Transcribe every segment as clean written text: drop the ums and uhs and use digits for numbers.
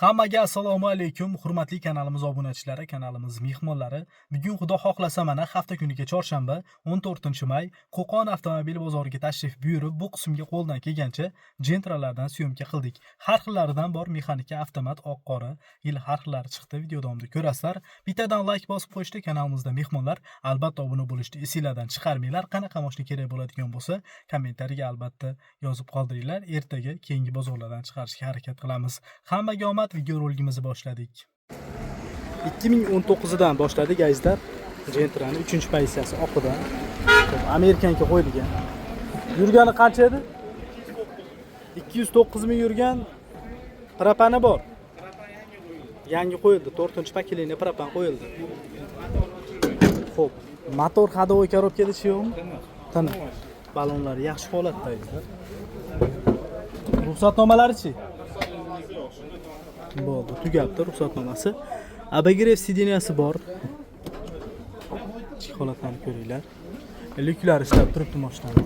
Hammaga assalomu alaykum, hurmatli kanalimiz obunachilari, kanalimiz mehmonlari. Bugun xudo xohlasa mana hafta kuniga chorshanba 14-may Qo'qon avtomobil bozoriga tashrif buyurib, bu qismga qo'ldan kelgancha Gentralardan syomka qildik. Har xillaridan bor mexanika, avtomat, oq qora, yil har xillari chiqdi. Video davomida ko'rasizlar. Bittadan like bosib qo'yishda kanalimizda mehmonlar, albatta obuna bo'lishni esingizdan chiqarmanglar. Qanaqa mashina kerak bo'ladigan bo'lsa, kommentariyaga albatta yozib qoldiringlar. Ertaga keyingi bozorlardan chiqarishga harakat qilamiz. Hammaga omad. Video roligimizni boshladik. 2019 dan boshladik azizlar. Gentra'ning 3-pozitsiyasi oqidan. Amerikanga qo'yilgan. Yurgani qancha edi? 209 ming yurgan. Propani bor. Yangi qo'yildi. 4-paketli propan qo'yildi. Xo'p, motor hadovoy korobkada yo'qmi? Tana. Balonlar yaxshi holatda azizlar. Ruxsatnomalari-chi? Bo'ldi, tugabdi ruxsatnomasi. Abagrev sideniyasi bor. Ichki holatlarni ko'ringlar. Lyuklar ishlab turibdi mashinani.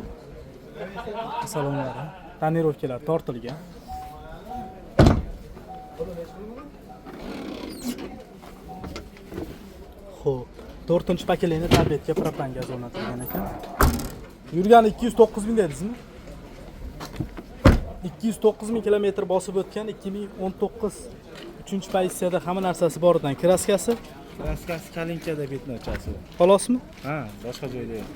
Salonlari, tonirovkalar tortilgan. Xo'p, 4-paketli tabletga propan gaz o'rnatilgan ekan. Yurgani 209 ming dedingizmi? 209 ming kilometr bosib o'tgan 2019 3-pozitsiyada hamma narsasi bor ekan. Kraskasi kalinkada betnochasi. Xolosmi? Ha, boshqa joyda yo'q.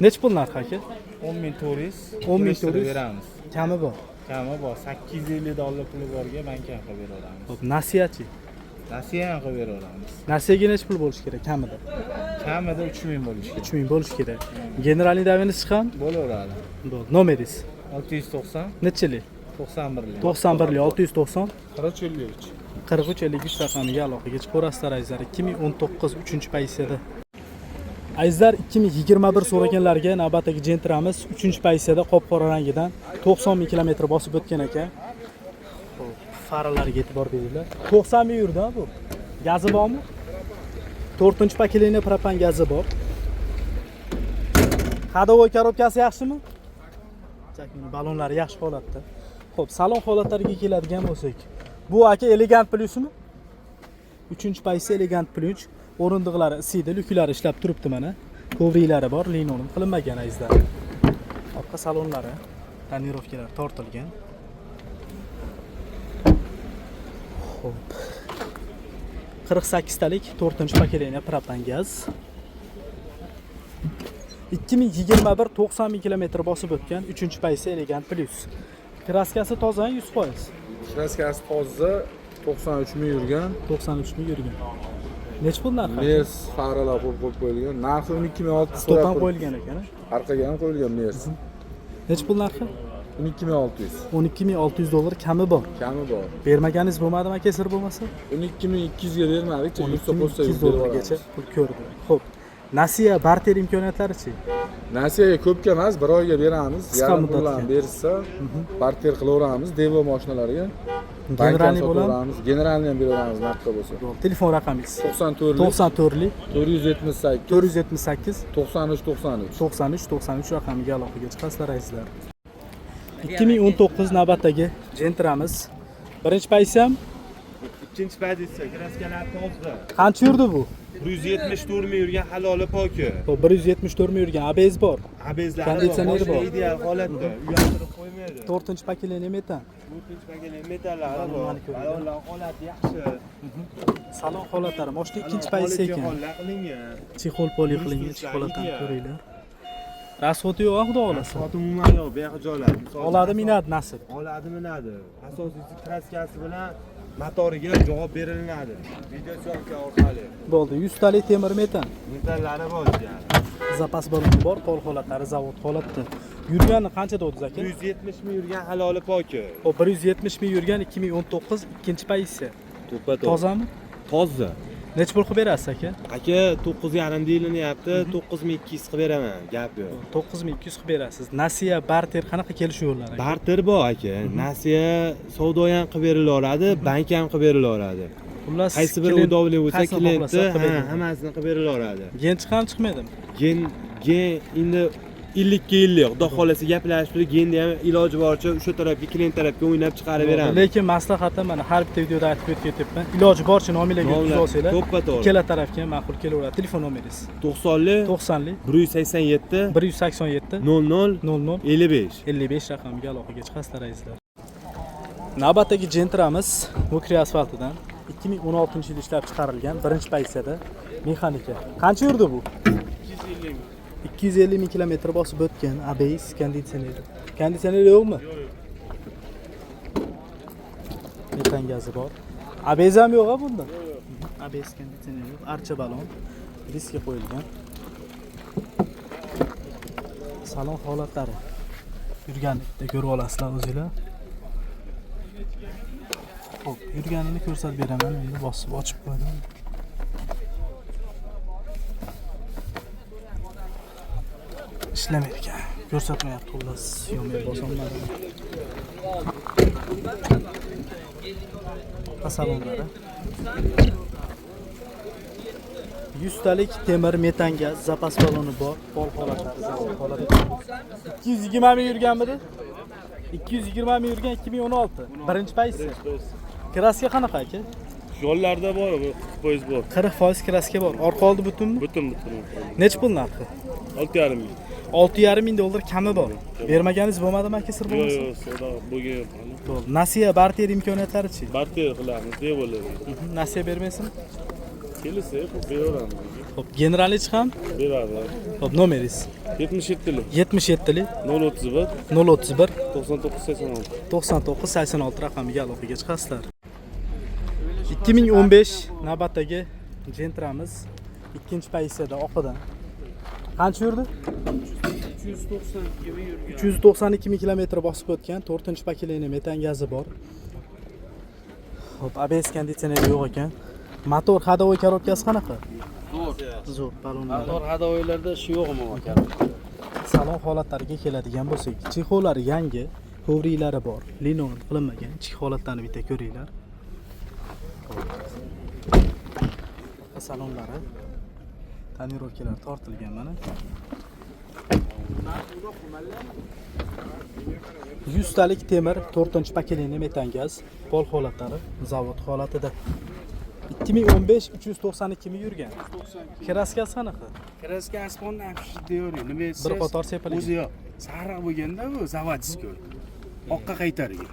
Nech pul narxi aka? 10.400. 10.400 beramiz. Kami bor. Kami bor. $850 puli borga banka ham qilib beramiz. Xo'p, nasiyachi? Nasiya ham qilib beramiz. Nasiyaga nech pul bo'lish kerak kamida? Kamida 3000 bo'lishi kerak. 3000 bo'lish kerak. Generalniy daveniz chiqqan? Bo'laveradi. Bo'ldi. Nomeringiz? 690 Nechchilik? 91lik. 91lik 690 43. 43 raqamiga aloqaga chiqarasizlar azizlar. 2019 3-pozitsiyada. Azizlar 2021 so'raganlarga navbatdagi Gentra'miz 3-pozitsiyada qop-qora rangidan 90 ming kilometr bosib o'tgan ekan. Xo'p, faralariga e'tibor beringlar. 90 ming yurdi bu. Gazi bormi? 4-paketli propan gazi bor. Hadovoy korobkasi yaxshimi? Balonlari yaxshi holatda. Xo'p, salon holatlariga keladigan bo'lsak, bu aka elegant plyusmi? 3-pozitsiya elegant plyus. O'rindiqlari isiydi, lyuklari ishlab turibdi mana. Kovriklari bor, linoleum qilinmagan azizlar. Orqa salonlari, tonirovkalar tortilgan. Xo'p. 48 talik 4-paketli propan gaz. 2021 90 ming kilometr bosib o'tgan 3-pozitsiya elegant plyus. Kraskasi toza 100%. Kraskasi toza, 93 ming yurgan. 93 ming yurgan. Nech pul narxi? Mers faralar qo'yib qo'yilgan. Narxi 12600 Stopan qo'yilgan ekan. Orqaga ham qo'yilgan Mers. Nech pul narxi? 12600. $12,600 kami bor. Kami bor. Bermaganingiz bo'lmadimi aka sir bo'lmasa? 12200 ga bermadik, yursa bo'lsa $12,200 pul ko'rdi. Xo'p. Nasiya barter imkoniyatlari-chi? Nasiyaga ko'pga emas, bir oyga beramiz. Qisqa Yarim muddatga. pullarni bersa, barter qilaveramiz Devo mashinalarga. Generalniy bo'ladimi? Generalniy ham beraveramiz narxda bo'lsa. Telefon raqamingiz? 94 94lik 478 478 93 93. 93 raqamiga aloqaga chiqasizlar azizlar. 2019 navbatdagi Gentra'miz. Birinchi pozitsiyam? Ikkinchi pozitsiya kraskalar toza. Qancha yurdi bu? 174 ming yurgan haloli poki. Xo'p, 174 ming yurgan ABS bor. Abezlari Konditsioneri bor. Ideal holatda. Uyaltirib qo'ymaydi. 4-paketli metan. 4-paketli metallari bor. Balonlar holati yaxshi. Salon holatlari. Moshina ikkinchi pozitsiya ekan. Hollar qilingan. Chexol poli qilingan, ichki holatlarni ko'ringlar. Rasxoti yo'q, xudo xolasa. Sotim umuman yo'q, bu yoqqa joyladi. Oladi, minadi nasib. Oladi, minadi. Asosiysi kraskasi bilan motoriga javob beriladi. Videosyomka orqali. Bo'ldi, 100 talik temir metan. Metallari bor ekan. Zapas baloni bor, pol holatlari zavod holatda. Yurgani qancha degdingiz aka? 170 ming yurgan haloli poki. Xo'p, 170 ming yurgan 2019 2-pozitsiya. To'ppa-to'g'ri. Tozami? Toza. Nech pul qilib berasiz aka? Aka 9,5 deyilyapti, 9200 qilib beraman, gap yo'q. 9200 qilib berasiz. Nasiya, barter qanaqa kelishuvlar aka? Barter bor aka. Nasiya savdo ham qilib berilaveradi, bank ham qilib berilaveradi. Xullas, Qaysi bir udovli bo'lsa, qaysini klientni xohlasa qilib beradi. hammasini qilib berilaveradi. Gen chiqam chiqmaydimi? Gen endi 50 50. Xudo xolasa gaplashib turib, endi ham iloji boricha o'sha tarafga, klient tarafga o'ynab chiqarib beramiz. Lekin maslahatim mana har bitta videoda aytib o'tyapman. Iloji boricha nominaga yutib olsanglar, to'ppa-to'g'ri. ikkala tarafga ham ma'qul kelaveradi. Telefon nomeringiz 90li 90li 187 187 00 00 55. 55 raqamiga aloqaga chiqasizlar azizlar. Navbatdagi Gentramiz Mokri asfaltidan 2016-yilda ishlab chiqarilgan birinchi pozitsiyada mexanika. Qancha yurdi bu? 250 ming kilometr bosib o'tgan. ABS konditsioner. Konditsioner yo'qmi? Metan gazi bor. ABS ham yo'q bunda. ABS konditsioner yo'q. Archa balon diskga qo'yilgan. Salon holatlari yurganlikda ko'rib olasizlar o'zingizlar. Xo'p, yurganini ko'rsatib beraman. Endi bosib ochib qo'ydim. Ishlamaydi ekan. Ko'rsatmayapti xullas. Yo'may bosolmadim. Salonlari 100 talik temir metan gaz zapas baloni bor. Pol holatlari zavod holati. 220 ming yurganmidi? 220 ming yurgan 2016. Birinchi pozitsiya. Kraska qanaqa aka? Yo'llarda bor, 40% bor. 40% kraska bor. Orqa oldi butunmi? Butun. Necha pul narxi? 6,5 ming. 6,5 ming dollar kami bor. Bermaganingiz bo'lmadimi aka sir bo'lmasa? Yo'q, so'da bo'lgan. Bo'ldi. Nasiya barter imkoniyatlari-chi? Barter qilamiz, deb o'ylayman. Nasiya bermaysizmi? Kelsa, beraveramiz. Xo'p, generalich ham? Beradi. Xo'p, nomeringiz 77 77 031 031 9986. 9986 raqamiga aloqaga chiqasizlar. 2015 navbatdagi Gentramiz ikkinchi pozitsiyada oqidan. Qancha yurdi? 392 ming kilometr bosib o'tgan, 4-paketli metan gazi bor. Xo'p, ABS konditsioneri yo'q ekan. Motor hadovoy korobkasi qanaqa? Zo'r, balonlar. Motor hadovoylarda ishi yo'qmi aka? Salon holatlariga keladigan bo'lsak, chexollari yangi, hovriylari bor, linon qilinmagan. Ichki holatlarni bitta ko'ringlar. Salonlari tonirovkalar tortilgan mana. 100 talik temir, 4-paketli metan gaz, pol holatlari zavod holatida. 2015 392 ming yurgan. Kraskasi qanaqa? Kraska asfaltni apshit deyori. Nima esa? Bir qator sepilgan. O'zi yo'q. Sariq bo'lganda bu zavodskiy. Oqqa qaytargan.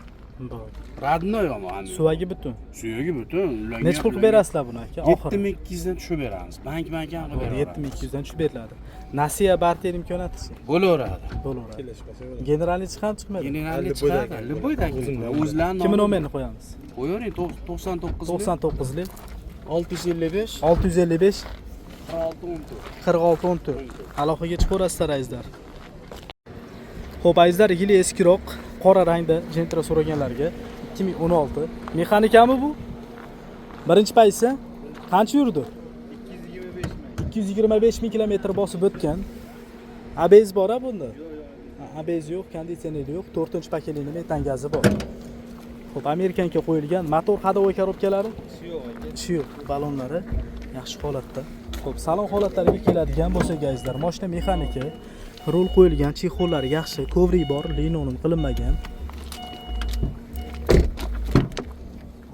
Bor. Radno yo'qmi ani? Suvagi butun. Suyagi butun. Necha pul qilib berasizlar buni aka? Oxiri 7200 dan tushib beramiz. Bank ham qilib beramiz. 7200 dan tushib beriladi. Nasiya barter imkoniyati Bo'laveradi. bo'laveradi. Generalni chiqam chiqmaydi. Generalni chiqadi. Liboydan o'zlarini Kimni nomerini qo'yamiz? qo'yavering 99 99 lik 655 655 4614. 4614 aloqaga chiqaverasizlar azizlar. Xo'p azizlar, yili eskiroq qora rangda Gentra so'raganlarga 2016 mexanikami bu? Birinchi pozitsiya qancha yurdi? 225 ming kilometr bosib o'tgan. ABS bor-a bunda? ABS yo'q, konditsioner yo'q, 4-paketli metan gazi bor. Xo'p, Amerikanga qo'yilgan motor hadovoy korobkalari ishi yo'q, balonlari yaxshi holatda. Xo'p, salon holatlariga keladigan bo'lsak azizlar, mashina mexanika, rul qo'yilgan, chexollari yaxshi, kovri bor, linonim qilinmagan.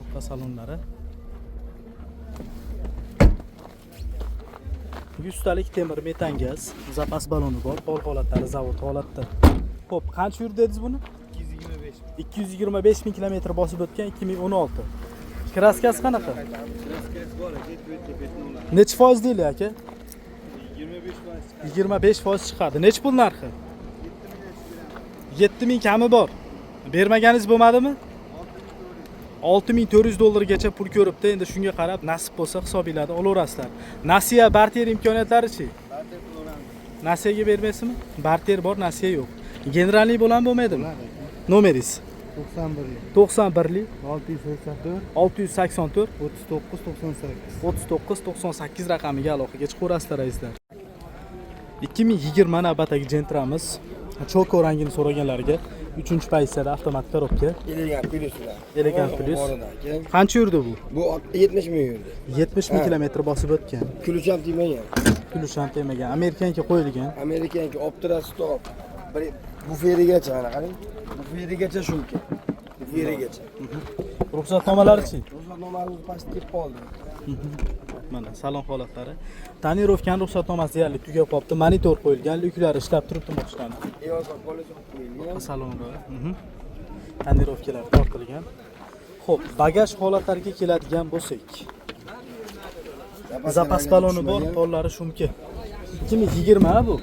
Orqa salonlari 100 talik temir metan gaz, zapas baloni bor, pol holatlari zavod holatda. Xo'p, qancha yurdi dedingiz buni? 225 ming kilometr bosib o'tgan 2016. Kraskasi qanaqa? Kraskasi bor, Necha foiz deyli aka? 25% chiqadi. Necha pul narxi? 7000 kami bor. Bermaganingiz bo'lmadimi? 6400 dollargacha pul ko'ribdi. Endi shunga qarab nasib bo'lsa hisobinglarni olaverasizlar. Nasiya barter imkoniyatlari-chi? Barter qilamiz. Nasiyaga bermaysizmi? Barter bor, nasiya yo'q. Generallik bo'lan bo'lmaydimi? Nomeringiz 91 684 39 98 raqamiga aloqaga chiqaverasizlar azizlar. 2020 navbatdagi Gentramiz Choko rangini so'raganlarga 3-pozitsiyada avtomat korobka. Elegant Plus. Qancha yurdi bu? Bu 70 ming yurdi. 70 ming kilometr bosib o'tgan. Ключ ham tegmagan. Kulush ham tegmagan. Amerikanga qo'yilgan. Amerikanki optira stop. Bir buferigacha mana qarang. Buferigacha shumka. Buferigacha. Ruxsatnomalari-chi? Ruxsatnomangiz past kelib qoldi. Mana salon holatlari. Tonirovkaning ruxsatnomasi deyarli tugab qolibdi. Monitor qo'yilgan, lyuklari ishlab turibdi mashinani. Evoz polish qo'yilgan. Salonda. Tonirovkalar tortilgan. Xo'p, bagaj holatlariga keladigan bo'lsak. Zapas baloni bor, pollari shumka. 2020 bu.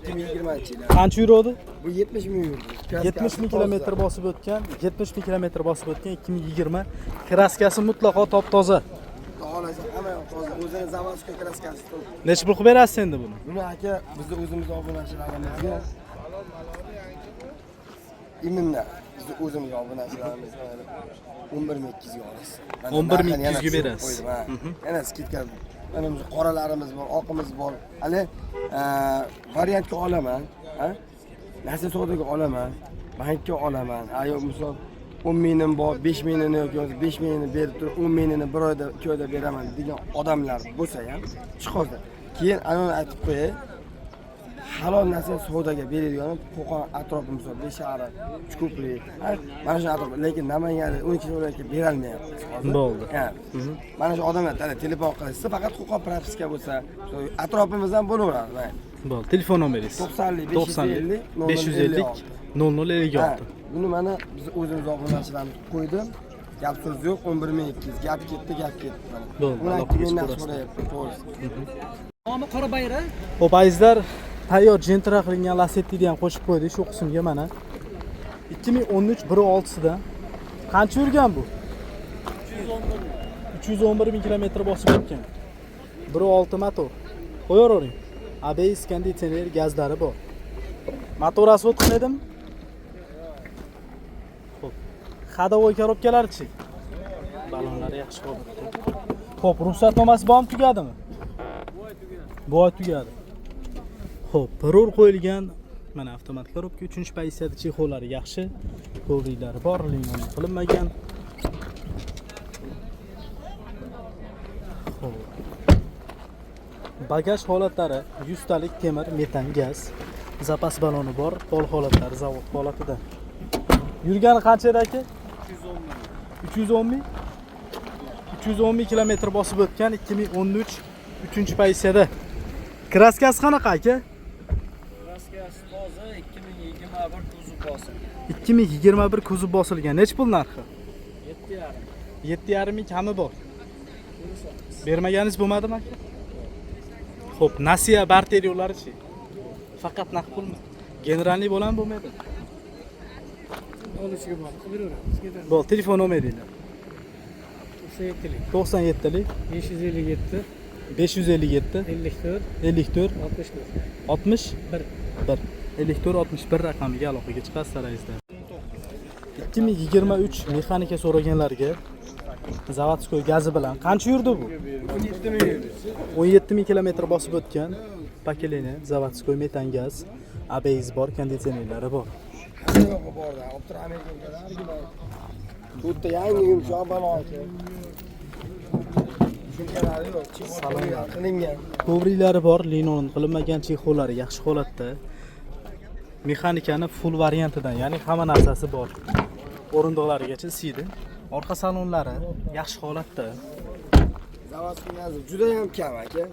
2020-yil. Qancha yuradi? Bu 70 ming yurdi. 70 ming kilometr bosib o'tgan, 70 ming kilometr bosib o'tgan 2020. Kraskasi mutlaqo top-toza. Xohlasa hamma yoq toza. O'zini zavodskiy kraskasi to'p. Necha pul qilib berasiz endi buni? Buni aka bizni o'zimiz obunachilarimizga iminda bizni o'zimiz obunachilarimizga 11200 ga olasiz. 11200 ga berasiz. Yana skidka. Mana biz qoralarimiz bor, oqimiz bor. Hali variantga olaman, ha? Nasib savdoga olaman, bankka olaman. Ayo misol 10 mingim bor, 5 mingini yoki 5 mingini berib turib 10 mingini bir oyda, 2 oyda beraman degan odamlar bo'lsa ham chiqadi. Keyin anoni aytib qo'yay. Halol narsa savdoga beradigan Qo'qon atrofi misol Beshariq, Uchko'prik, mana shu atrof, lekin Namanganda 12 viloyatga bera olmayapmiz hozir. Bo'ldi. Mana shu odamlar telefon qilsa, faqat Qo'qon propiska bo'lsa, atrofimizdan bo'laveradi. Bo'ldi. Telefon nomeringiz? 90 550 0056. Buni mana biz o'zimiz obunachilarimiz qo'ydim. Gap so'z yo'q, 11200. Gap ketdi. Bo'ldi. Buni aytib so'rayapti, to'g'ri. Nomi qora bayra. Xo'p, azizlar, tayyor jentra qilingan Lacetti'ni ham qo'shib qo'ydik shu qismga mana. 2013 1.6sida. Qancha yurgan bu? 311 ming kilometr bosib o'tgan. 1.6 motor. Qo'yavering. ABS konditsioner gazlari bor. Motor asfalt qilmadimi? Xo'p. Ходовой korobkalar-chi? Balonlari yaxshi holatda. Xo'p, ruxsatnomasi bormi, tugadimi? Bu oy tugadi. Xo'p, rol qo'yilgan. Mana avtomat korobka 3-pozitsiyada chexollari yaxshi. Kovriklari bor, limon qilinmagan. Xo'p. Bagaj holatlari 100 talik temir, metan, gaz. Zapas baloni bor, pol holatlari zavod holatida. Yurgani qancha edi aka? 310 ming. 310 ming kilometr bosib o'tgan 2013 3-pozitsiyada. Kraskasi qanaqa aka? Kraskasi toza 2021 kuzov bosilgan. 2021 kuzov bosilgan. Nech pul narxi? 7,5. 7,5 ming kami bor. Bermaganingiz bo'lmadimi aka? Xo'p, Nasiya barter yo'llari-chi? Faqat naqd pulmi? Generalniy bo'ladimi, bo'lmaydi? Olishiga bor. Qilib beraveramiz. Bo'l, telefon nomeringiz. 97lik 97 557 557 54 54 61 1 54 61 raqamiga aloqaga chiqasiz raislar. 2023 mexanika so'raganlarga zavodskoy gazi bilan qancha yurdi bu? 17 ming yurdi. 17 ming kilometr bosib o'tgan pakeleni zavodskoy metan gaz, ABS bor, konditsionerlari bor. Hamma yoqqa bordi. Optira Amerikaga bu yerda yangi yumshoq balon ekan. Shunkalari yo'q, chexollar qilingan. Kovriklari bor, linon qilinmagan, chexollari yaxshi holatda. Mexanikani full variantidan, ya'ni hamma narsasi bor. O'rindiqlarigacha isiydi. Orqa salonlari yaxshi holatda. Zavodskiy gazi juda ham kam aka.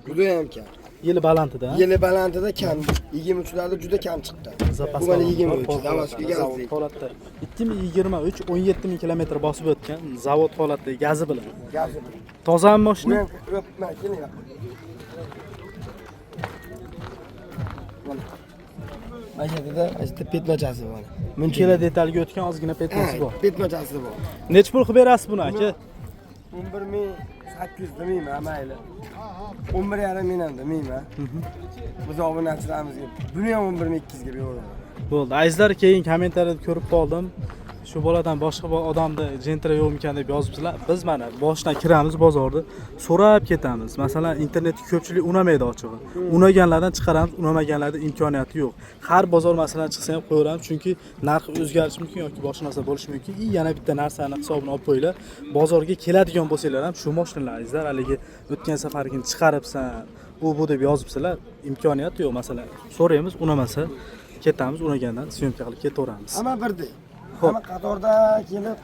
Juda ham kam. Yili balandida. Yili balandida kam. 23larda juda kam chiqdi. Bu mana 23 Zavodskiy gazi. Holatda. 2023 17 ming kilometr bosib o'tgan zavod holatda gazi bilan. Gazi. Tozami mashina? Mana keling. Mashadada asta petmachasi bor. Ikkala detalga o'tgan ozgina petmasi bor. Petmachasi bor. Nech pul qilib berasiz buni aka? 11800 demayman, mayli. 11,5 mingdan demayman. Biz obunachilarimizga buni ham 11200 ga beraman. Bo'ldi. Azizlar, keyin kommentariyada ko'rib qoldim. Shu boladan boshqa odamni jentra yo'qmikan deb yozibsizlar. Biz mana boshdan kiramiz bozorda, so'rab ketamiz. Masalan, internetda ko'pchilik unamaydi ochig'i. Unaganlardan chiqaramiz, unamaganlarda imkoniyati yo'q. Har bozor masalan chiqsa ham qo'yaramiz, chunki narx o'zgarishi mumkin yoki boshqa narsa bo'lishi mumkin. Yana bitta narsani hisobini olib qo'yinglar. Bozorga keladigan bo'lsanglar ham shu mashinalar azizlar, haligi o'tgan safargini chiqaribsan, bu deb yozibsizlar. Imkoniyat yo'q, masalan. So'raymiz, unamasa ketamiz, unagandan syomka qilib ketaveramiz. Hamma birdek. Xo'p. Hamma qatorda kelib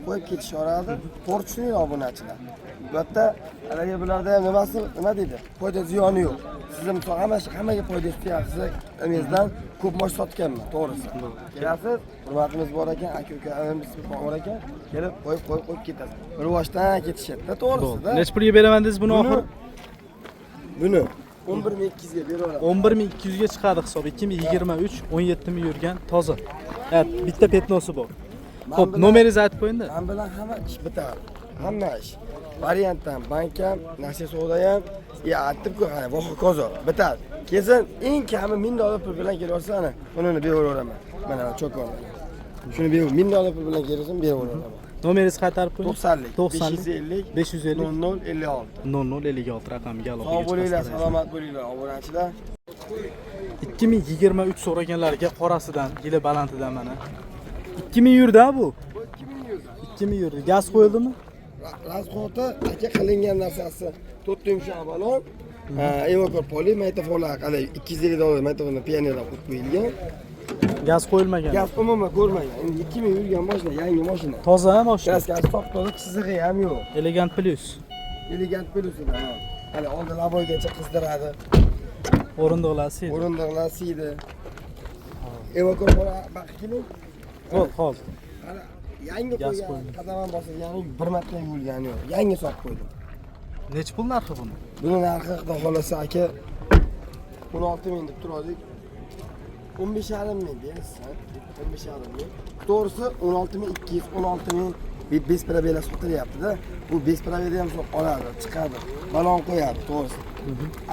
qo'yib ketishaveradi. To'g'ri tushuning obunachilar. Bu yerda haligi bularda ham nima deydi? Foyda ziyoni yo'q. Siz misol hammaga foyda istayapsiz. Imizdan ko'p mosh sotganman, to'g'risi. Kelasiz, hurmatimiz bor ekan, aka-ukalarimiz bor ekan, kelib qo'yib ketasiz. Rivojdan ketishadi, to'g'risida. Nech pulga beraman-dedingiz buni oxir? Buni 11200 ga beraman. 11200 ga chiqadi hisob. 2023 17000 yurgan toza. Evet, bitta petnosi bor. Xo'p, nomeringizni aytib qo'ying-da. Men bilan hamma ish bitadi. Hamma ish. Variantdan bank ham, nasiya savdo ham, aytib-ku, qara, va hokazo bitadi. Kelsin, eng kami $1000 pul bilan kelsa, ana, buni beraveraman. Mana cho'kon. Shuni $1000 pul bilan kelsa, beraveraman. Nomeringizni qaytarib qo'ying. 90 550 0056 0056 raqamiga aloqa Sog' bo'linglar, salomat bo'linglar, obunachilar. 2023 so'raganlarga qorasidan, yili balantidan mana. 2000 yurdi bu. 2000 yurdi. Gaz qo'yildimi? Rasxoti aka qilingan narsasi 4 yumshoq balon, evakor poli maytafonlar qalay $250 maytafonni pionerlar qo'yib qo'yilgan. Gaz qo'yilmagan. Gaz umuman ko'rmagan. Endi 2000 yurgan mashina, yangi mashina. Toza mashina. Gaz to'xtadi, chizig'i ham yo'q. Elegant plus. Elegant plusida. Hali oldin laboygacha qizdiradi. O'rindiqlar siydi. O'rindiqlar siydi. Evakor poli baqiling. Hol. Hali yangi qo'ygan, qadamdan bosilgani bir marta yuvilgani yo'q. Yangi sotib qo'ydim. Nech pul narxi buni? Buni narxi xudo xolasa aka 16000 deb turadik. 15500 deysiz, 15500. To'g'risi 16200, 16000 5 probela sotilyapti-da. Bu 5 probela ham oladi, chiqadi. Balon qo'yadi, to'g'risi.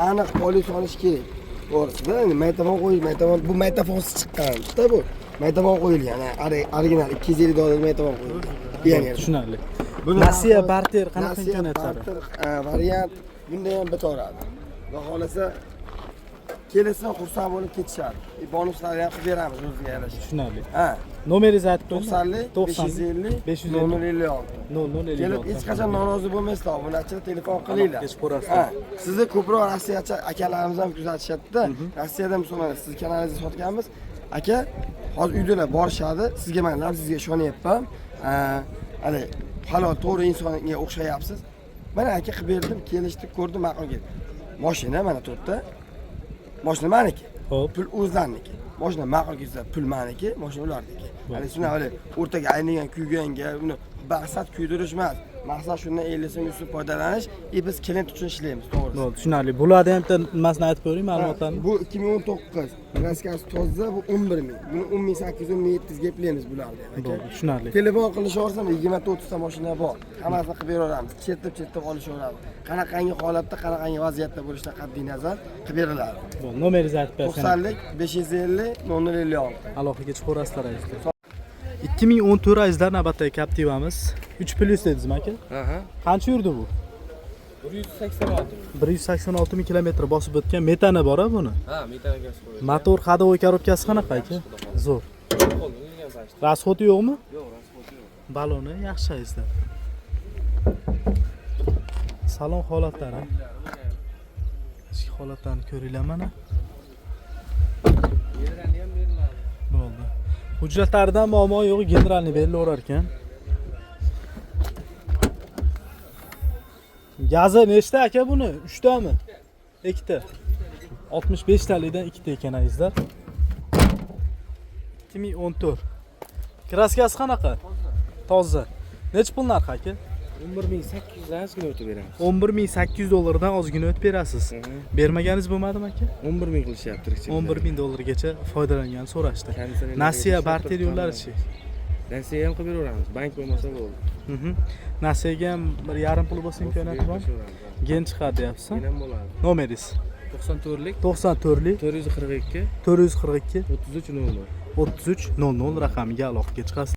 Aniq polis olish kerak. To'g'risi-da, endi maytafon qo'yish, bu maytafonsiz chiqqan-da bu. Maytafon qo'yilgan, original $250 maytafon qo'yilgan. Pioner. Tushunarli. Nasiya barter qanaqa imkoniyatlari? Variant bunda ham bitaveradi. Xudo xolasa kelsa xursand bo'lib ketishadi. Bonuslarni ham qilib beramiz o'ziga yarasha. Tushunarli. Ha. Nomeringizni aytib qo'ying. 90 550 0056. Kelib hech qachon norozi bo'lmaysizlar, obunachilar telefon qilinglar. Kech ko'rasiz. Ha. Sizni ko'proq rossiyacha akalarimiz ham kuzatishadi-da. Rossiyada misollar siz kanalingizni sotganmiz. Aka, hozir uydalar borishadi. Sizga men sizga ishonyapman. Hali halol to'g'ri insonga o'xshayapsiz. Mana aka qilib berdim, kelishdik, ko'rdim, ma'qul keldi. Mashina mana turibdi. Mashina meniki. Xo'p. Pul o'zlariniki. Mashina ma'qul kelsa, pul meniki, mashina ularniki. Hali shuni hali o'rtaga aylangan kuyganga, uni maqsad kuydirish emas. Maqsad shundan 50 so'm 100 so'm foydalanish, biz klient uchun ishlaymiz, to'g'risi. Bo'ldi, tushunarli. Bularni ham bitta nimasini aytib qo'ying, ma'lumotlarni. Bu 2019. Raskasi toza, bu 11000. Buni 10800, 10700 gaplaymiz bularni. Bo'ldi, tushunarli. Telefon qilishaversam 20-30 ta mashina bor. Hammasini qilib beraveramiz. Chetib olishaveramiz. Qanaqangi holatda, qanaqangi vaziyatda bo'lishidan qat'iy nazar qilib beriladi. Bo'ldi, nomeringizni aytib bersangiz. 90 550 0056. Aloqaga chiqaverasizlar azizlar. 2014 azizlar navbatdagi Captiva'miz 3 plus dedingizmi aka? Aha. Qancha yurdi bu? 186. 186 ming kilometr bosib o'tgan. Metani bor-a buni? Ha, metanga gaz qo'yilgan. Motor ходовой коробкasi qanaqa aka? Zo'r. Расход yo'qmi? Yo'q, rasxoti yo'q. Baloni yaxshi azizlar. Salon holatlari. Ichki holatlarni ko'ringlar mana. Generalni ham beriladi. Bo'ldi. Hujjatlaridan muammo yo'q, generalni berilaverar ekan. Gazi nechta aka buni? 3 tami? 2 ta. 65 talikdan 2 ta ekan azizlar. 2014. Kraskasi qanaqa? Toza. Nech pul narxi aka? 11800 dan ozgina o'tib beramiz. $11800 dan ozgina o'tib berasiz. Bermaganingiz bo'lmadimi aka? 11000 qilishyapti. $11000 foydalanganini so'rashdi. Nasiya barter yo'llarichi? Nasiya ham qilib beraveramiz. Bank bo'lmasa bo'ldi. Nasiyaga ham bir yarim pul bo'lsa imkoniyati bor. Gen chiqadi deyapsiz. Ham bo'ladi. Nomeringiz? 94lik 94lik 442 442 3300. 3300 raqamiga aloqaga chiqasiz.